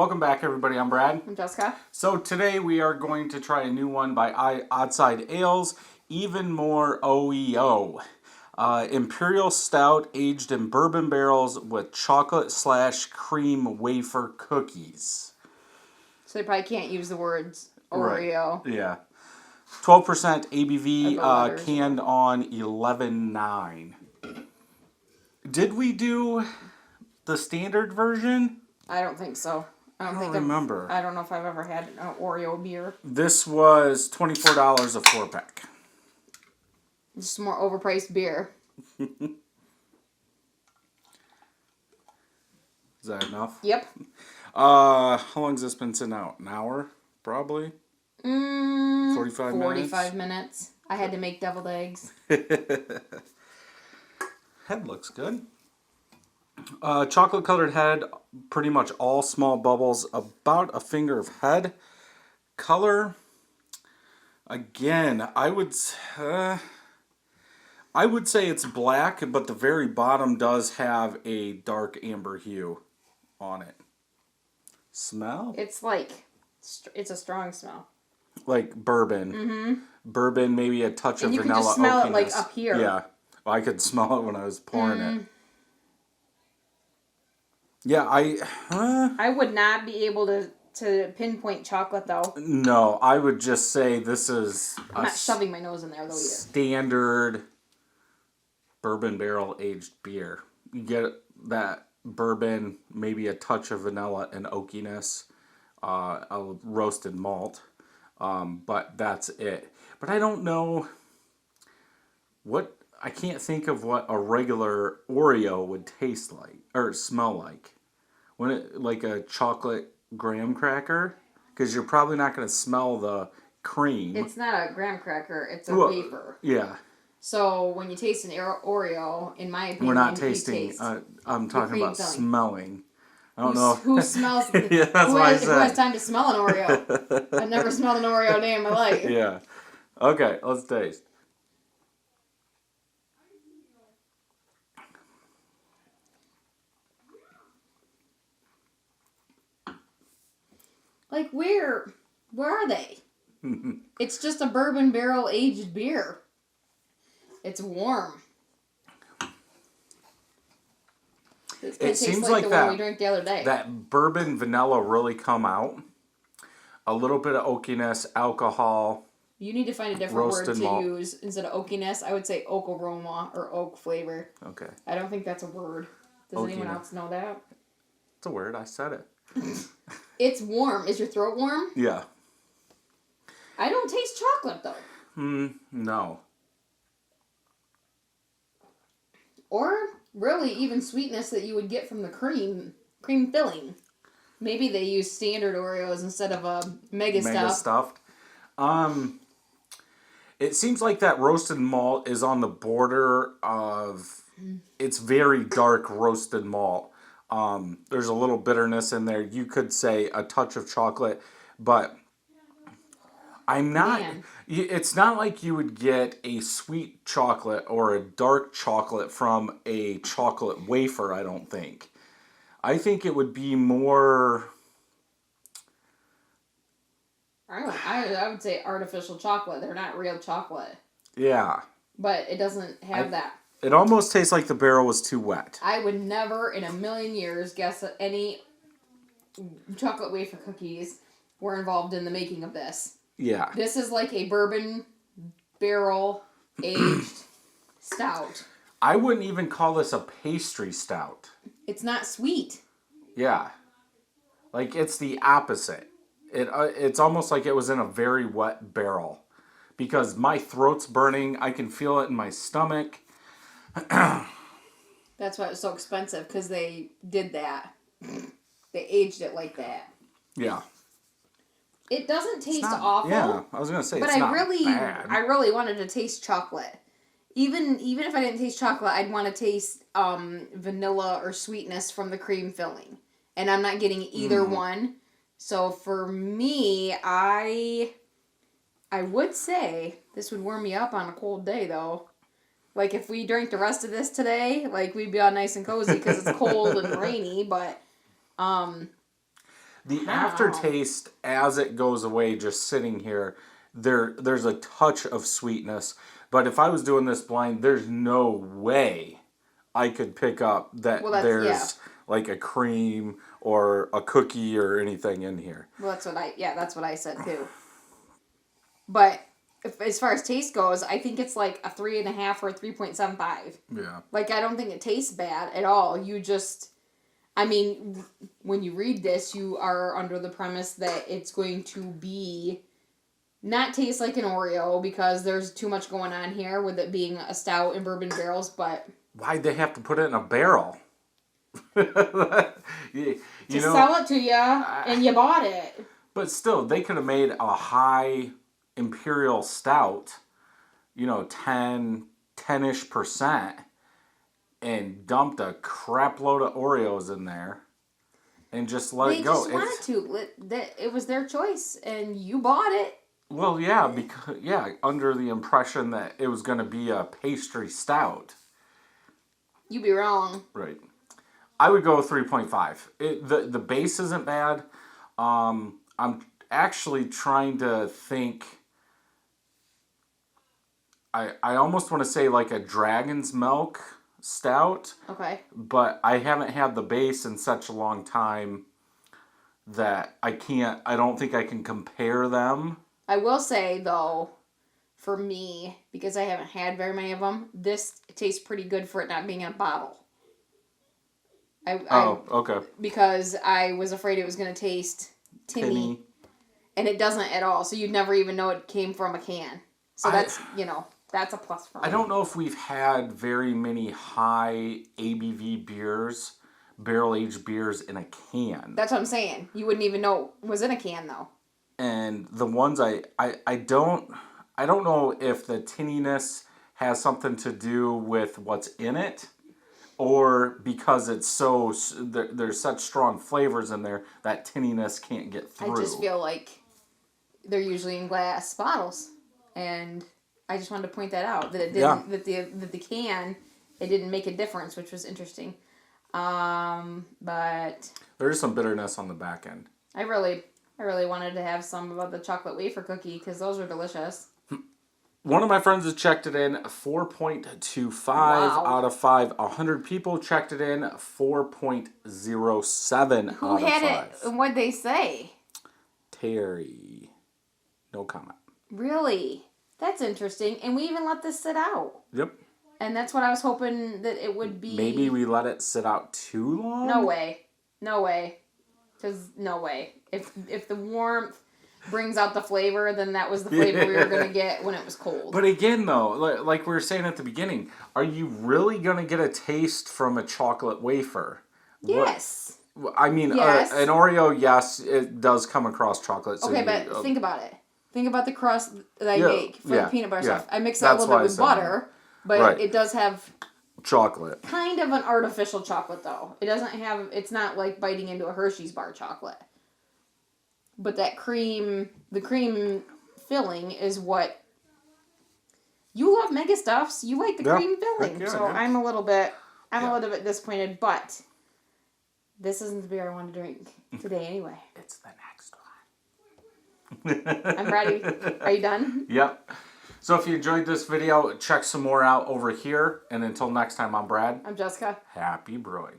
Welcome back, everybody. I'm Brad. I'm Jessica. So today we are going to try a new one by Oddside Ales, Even More OEO. Imperial Stout aged in bourbon barrels with chocolate/cream wafer cookies. So they probably can't use the words Oreo. Right. Yeah. 12% ABV, canned on 11.9. Did we do the standard version? I don't think so. I don't remember. I don't know if I've ever had an Oreo beer. This was $24 a 4-pack. Just more overpriced beer. Is that enough? Yep. How long has this been sitting out? An hour, probably? 45 minutes? 45 minutes. I had to make deviled eggs. Head looks good. Chocolate colored head, pretty much all small bubbles, about a finger of head. Color, again, I would say it's black, but the very bottom does have a dark amber hue on it. Smell? It's a strong smell. Like bourbon. Mm-hmm. Bourbon, maybe a touch of vanilla. And you can just smell oakiness. it like up here. Yeah. Well, I could smell it when I was pouring it. Yeah, I would not be able to pinpoint chocolate, though. No, I would just say this is... I'm not shoving my nose in there, though, either. Standard bourbon barrel aged beer. You get that bourbon, maybe a touch of vanilla and oakiness, a roasted malt, but that's it. But I don't know what... I can't think of what a regular Oreo would taste like, or smell like. When it, like a chocolate graham cracker, because you're probably not going to smell the cream. It's not a graham cracker, it's a wafer. Yeah. So when you taste an Oreo, in my opinion, we're not tasting. I'm talking about smelling. I don't know. Who smells? Yeah, that's what I said. Who has time to smell an Oreo? I've never smelled an Oreo day in my life. Yeah. Okay, let's taste. Like, where are they? It's just a bourbon barrel aged beer. It's warm. It seems like the that, one we drank the other day. That bourbon vanilla really come out. A little bit of oakiness, alcohol. You need to find a different word to use instead of oakiness. I would say oak aroma or oak flavor. Okay. I don't think that's a word. Does anyone else know that? It's a word. I said it. It's warm. Is your throat warm? Yeah. I don't taste chocolate, though. No. Or really even sweetness that you would get from the cream filling. Maybe they use standard Oreos instead of a mega stuffed. It seems like that roasted malt is on the border of... It's very dark roasted malt. There's a little bitterness in there. You could say a touch of chocolate, but I'm not... It's not like you would get a sweet chocolate or a dark chocolate from a chocolate wafer, I don't think. I think it would be more... I would say artificial chocolate. They're not real chocolate. Yeah. But it doesn't have that. It almost tastes like the barrel was too wet. I would never in a million years guess that any chocolate wafer cookies were involved in the making of this. Yeah. This is like a bourbon barrel aged stout. I wouldn't even call this a pastry stout. It's not sweet. Yeah. Like, it's the opposite. It's almost like it was in a very wet barrel. Because my throat's burning. I can feel it in my stomach. That's why it was so expensive, because they did that. They aged it like that. Yeah. It doesn't taste awful. Yeah, I was going to say, but it's not bad. I really wanted to taste chocolate. Even if I didn't taste chocolate, I'd want to taste vanilla or sweetness from the cream filling. And I'm not getting either one. So for me, I would say this would warm me up on a cold day, though. Like, if we drank the rest of this today, like, we'd be all nice and cozy because it's cold and rainy, but The know. aftertaste, as it goes away, just sitting here, there's a touch of sweetness. But if I was doing this blind, there's no way I could pick up that Well, that's- there's yeah. like a cream or a cookie or anything in here. Well, that's what I said too. But as far as taste goes, I think it's like a 3.5 or a 3.75. Yeah. Like, I don't think it tastes bad at all. You just, I mean, when you read this, you are under the premise that it's going to be not taste like an Oreo because there's too much going on here with it being a stout in bourbon barrels, but Why'd they have to put it in a barrel? you to know, sell it to you, and you bought it. but still, they could have made a high Imperial Stout, 10-ish percent, and dumped a crap load of Oreos in there, and just let They it go. just wanted to. It was their choice, and you bought it. Well, yeah, because under the impression that it was going to be a pastry stout. You'd be wrong. Right. I would go 3.5. The base isn't bad. I'm actually trying to think. I almost want to say like a Dragon's Milk stout. Okay. But I haven't had the base in such a long time that I don't think I can compare them. I will say, though, for me, because I haven't had very many of them, this tastes pretty good for it not being in a bottle. Okay. Because I was afraid it was going to taste tinny, and it doesn't at all. So you'd never even know it came from a can. So that's a plus for me. I don't know if we've had very many high ABV beers, barrel-aged beers in a can. That's what I'm saying. You wouldn't even know it was in a can, though. And the ones I don't know if the tinniness has something to do with what's in it, or because it's there's such strong flavors in there that tinniness can't get through. I just feel like they're usually in glass bottles, and I just wanted to point that out, that it didn't, that the can, it didn't make a difference, which was interesting. But there's some bitterness on the back end. I really wanted to have some of the chocolate wafer cookie because those are delicious. One of my friends has checked it in 4.25 out of 5. 100 people checked it in 4.07 out of 5. Who had it? And what'd they say? Terry. No comment. Really? That's interesting. And we even let this sit out. Yep. And that's what I was hoping that it would be. Maybe we let it sit out too long? No way. Because no way. If the warmth brings out the flavor, then that was the flavor we were going to get when it was cold. But again, though, like we were saying at the beginning, are you really going to get a taste from a chocolate wafer? Yes. I mean, yes. An Oreo, yes, it does come across chocolate. So okay, but think about it. Think about the crust that I make for the peanut butter stuff. I mix it a little bit with butter, but it does have chocolate. Kind of an artificial chocolate, though. It doesn't have, it's not like biting into a Hershey's bar chocolate. But that cream, the cream filling is what, you love Mega Stuffs. You like the cream filling. So I'm a little bit disappointed, but this isn't the beer I want to drink today anyway. It's the next one. I'm ready. Are you done? Yep. So if you enjoyed this video, check some more out over here. And until next time, I'm Brad. I'm Jessica. Happy brewing.